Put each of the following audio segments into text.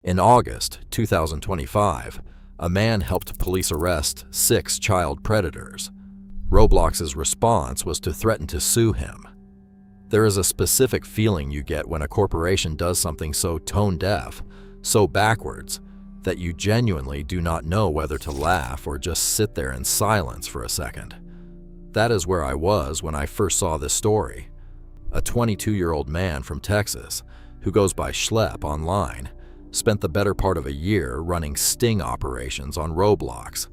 In August 2025, a man helped police arrest 6 child predators. Roblox's response was to threaten to sue him. There is a specific feeling you get when a corporation does something so tone-deaf, so backwards, that you genuinely do not know whether to laugh or just sit there in silence for a second. That is where I was when I first saw this story. A 22-year-old man from Texas, who goes by Schlep online, spent the better part of a year running sting operations on Roblox,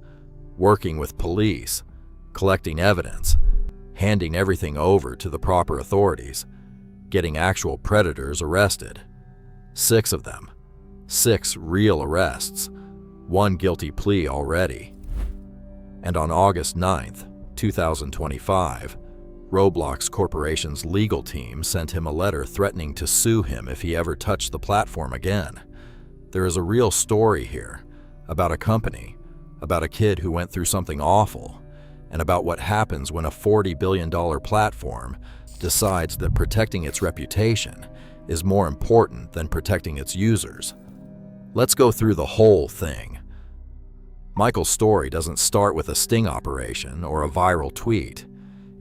working with police, collecting evidence, handing everything over to the proper authorities, getting actual predators arrested. 6 of them. 6 real arrests, 1 guilty plea already. And on August 9th, 2025, Roblox Corporation's legal team sent him a letter threatening to sue him if he ever touched the platform again. There is a real story here, about a company, about a kid who went through something awful, and about what happens when a $40 billion platform decides that protecting its reputation is more important than protecting its users. Let's go through the whole thing. Michael's story doesn't start with a sting operation or a viral tweet.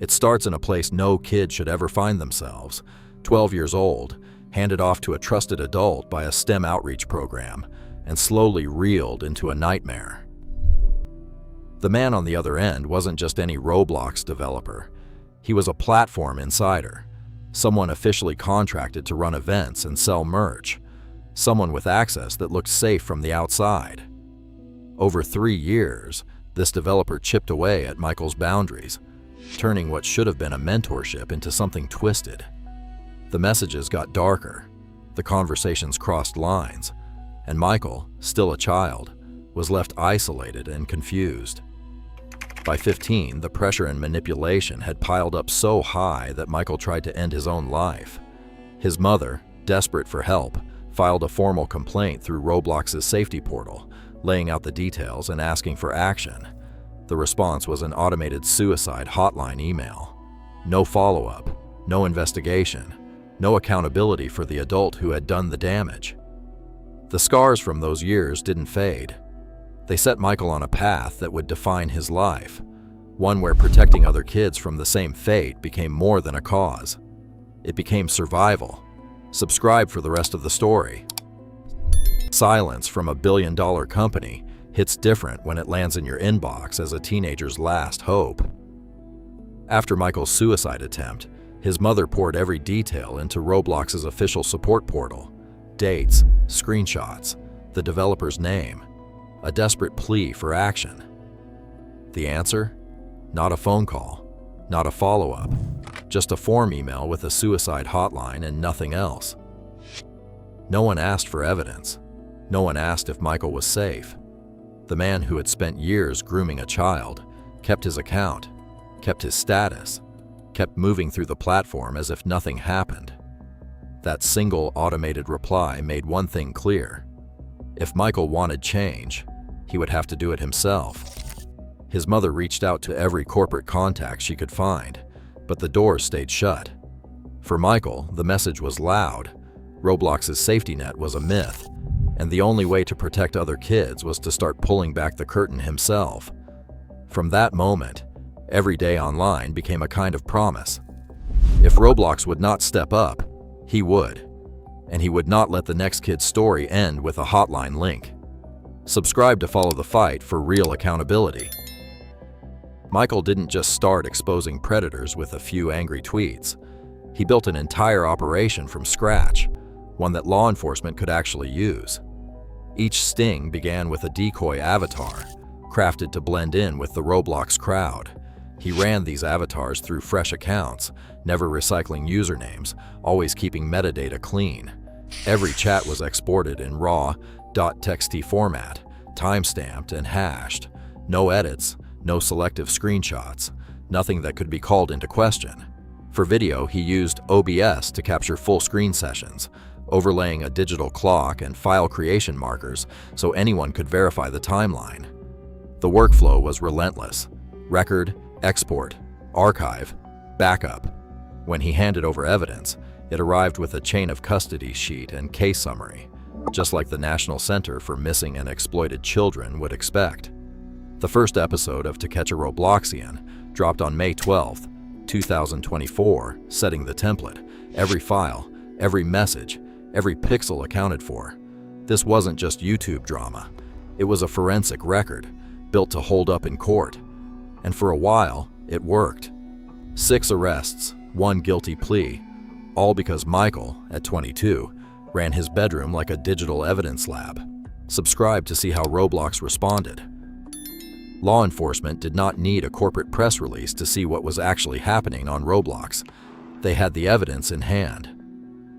It starts in a place no kid should ever find themselves, 12 years old, handed off to a trusted adult by a STEM outreach program, and slowly reeled into a nightmare. The man on the other end wasn't just any Roblox developer. He was a platform insider, someone officially contracted to run events and sell merch, someone with access that looked safe from the outside. Over 3 years, this developer chipped away at Michael's boundaries, turning what should have been a mentorship into something twisted. The messages got darker, the conversations crossed lines, and Michael, still a child, was left isolated and confused. By 15, the pressure and manipulation had piled up so high that Michael tried to end his own life. His mother, desperate for help, filed a formal complaint through Roblox's safety portal, laying out the details and asking for action. The response was an automated suicide hotline email. No follow-up, no investigation, no accountability for the adult who had done the damage. The scars from those years didn't fade. They set Michael on a path that would define his life, one where protecting other kids from the same fate became more than a cause. It became survival. Subscribe for the rest of the story. Silence from a billion-dollar company hits different when it lands in your inbox as a teenager's last hope. After Michael's suicide attempt, his mother poured every detail into Roblox's official support portal. Dates, screenshots, the developer's name, a desperate plea for action. The answer? Not a phone call, not a follow-up, just a form email with a suicide hotline and nothing else. No one asked for evidence. No one asked if Michael was safe. The man who had spent years grooming a child kept his account, kept his status, kept moving through the platform as if nothing happened. That single automated reply made one thing clear. If Michael wanted change, he would have to do it himself. His mother reached out to every corporate contact she could find, but the doors stayed shut. For Michael, the message was loud. Roblox's safety net was a myth, and the only way to protect other kids was to start pulling back the curtain himself. From that moment, every day online became a kind of promise. If Roblox would not step up, he would. And he would not let the next kid's story end with a hotline link. Subscribe to follow the fight for real accountability. Michael didn't just start exposing predators with a few angry tweets. He built an entire operation from scratch, one that law enforcement could actually use. Each sting began with a decoy avatar, crafted to blend in with the Roblox crowd. He ran these avatars through fresh accounts, never recycling usernames, always keeping metadata clean. Every chat was exported in raw .txt format, timestamped and hashed. No edits, no selective screenshots, nothing that could be called into question. For video, he used OBS to capture full screen sessions, overlaying a digital clock and file creation markers so anyone could verify the timeline. The workflow was relentless. Record, export, archive, backup. When he handed over evidence, it arrived with a chain of custody sheet and case summary. just like the National Center for Missing and Exploited Children would expect. The first episode of To Catch a Robloxian dropped on May 12, 2024, setting the template. Every file, every message, every pixel accounted for. This wasn't just YouTube drama. It was a forensic record, built to hold up in court. And for a while, it worked. 6 arrests, 1 guilty plea, all because Michael, at 22, ran his bedroom like a digital evidence lab. Subscribe to see how Roblox responded. Law enforcement did not need a corporate press release to see what was actually happening on Roblox. They had the evidence in hand.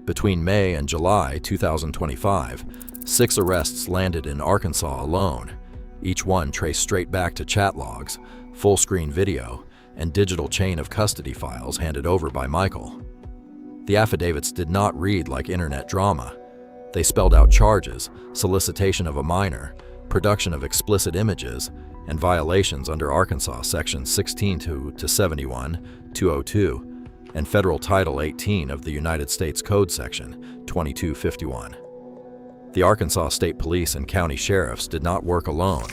Between May and July 2025, 6 arrests landed in Arkansas alone, each one traced straight back to chat logs, full-screen video, and digital chain of custody files handed over by Michael. The affidavits did not read like internet drama. They spelled out charges, solicitation of a minor, production of explicit images, and violations under Arkansas Section 16 to 71, 202, and Federal Title 18 of the United States Code Section 2251. The Arkansas State Police and county sheriffs did not work alone.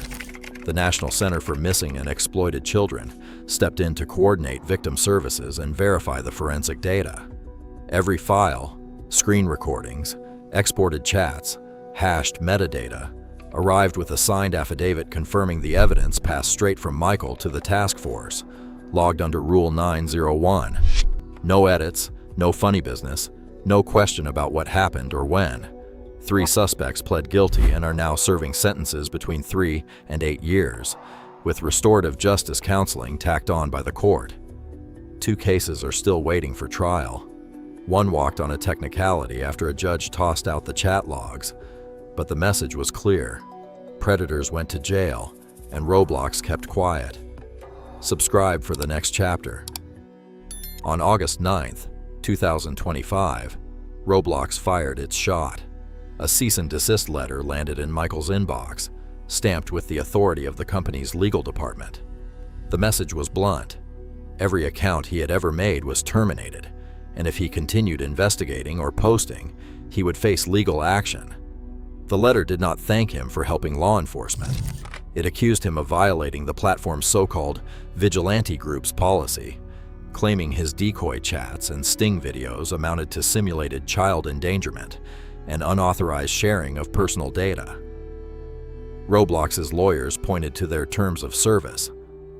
The National Center for Missing and Exploited Children stepped in to coordinate victim services and verify the forensic data. Every file, screen recordings, exported chats, hashed metadata, arrived with a signed affidavit confirming the evidence passed straight from Michael to the task force, logged under Rule 901. No edits, no funny business, no question about what happened or when. 3 suspects pled guilty and are now serving sentences between 3 and 8 years, with restorative justice counseling tacked on by the court. 2 cases are still waiting for trial. One walked on a technicality after a judge tossed out the chat logs, but the message was clear. Predators went to jail, and Roblox kept quiet. Subscribe for the next chapter. On August 9th, 2025, Roblox fired its shot. A cease and desist letter landed in Michael's inbox, stamped with the authority of the company's legal department. The message was blunt. Every account he had ever made was terminated, and if he continued investigating or posting, he would face legal action. The letter did not thank him for helping law enforcement. It accused him of violating the platform's so-called vigilante group's policy, claiming his decoy chats and sting videos amounted to simulated child endangerment and unauthorized sharing of personal data. Roblox's lawyers pointed to their terms of service,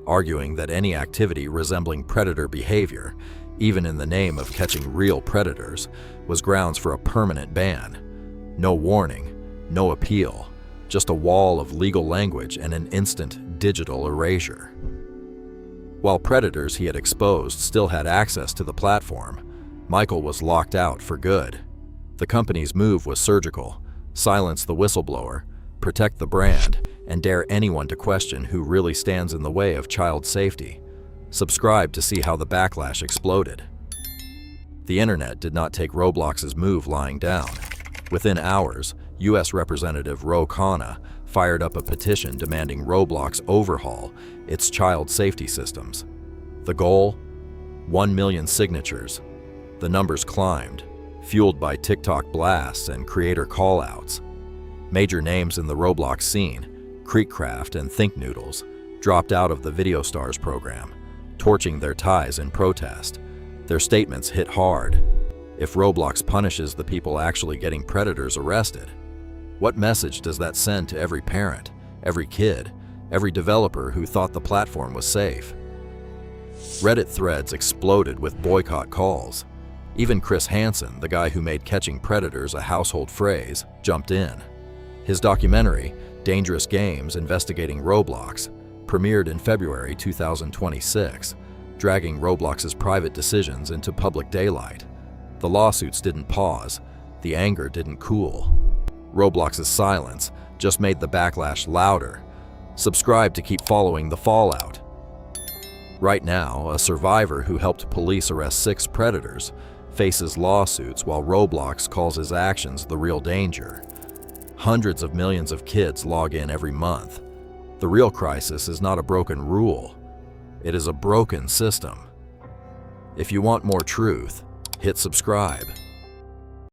arguing that any activity resembling predator behavior, even in the name of catching real predators, was grounds for a permanent ban. No warning, no appeal, just a wall of legal language and an instant digital erasure. While predators he had exposed still had access to the platform, Michael was locked out for good. The company's move was surgical: silence the whistleblower, protect the brand, and dare anyone to question who really stands in the way of child safety. Subscribe to see how the backlash exploded. The internet did not take Roblox's move lying down. Within hours, U.S. Representative Ro Khanna fired up a petition demanding Roblox overhaul its child safety systems. The goal? 1 million signatures. The numbers climbed, fueled by TikTok blasts and creator callouts. Major names in the Roblox scene, Creekcraft and Think Noodles, dropped out of the Video Stars program, torching their ties in protest. Their statements hit hard. If Roblox punishes the people actually getting predators arrested, what message does that send to every parent, every kid, every developer who thought the platform was safe? Reddit threads exploded with boycott calls. Even Chris Hansen, the guy who made catching predators a household phrase, jumped in. His documentary, Dangerous Games Investigating Roblox, premiered in February 2026, dragging Roblox's private decisions into public daylight. The lawsuits didn't pause, the anger didn't cool. Roblox's silence just made the backlash louder. Subscribe to keep following the fallout. Right now, a survivor who helped police arrest 6 predators faces lawsuits while Roblox calls his actions the real danger. Hundreds of millions of kids log in every month. The real crisis is not a broken rule. It is a broken system. If you want more truth, hit subscribe.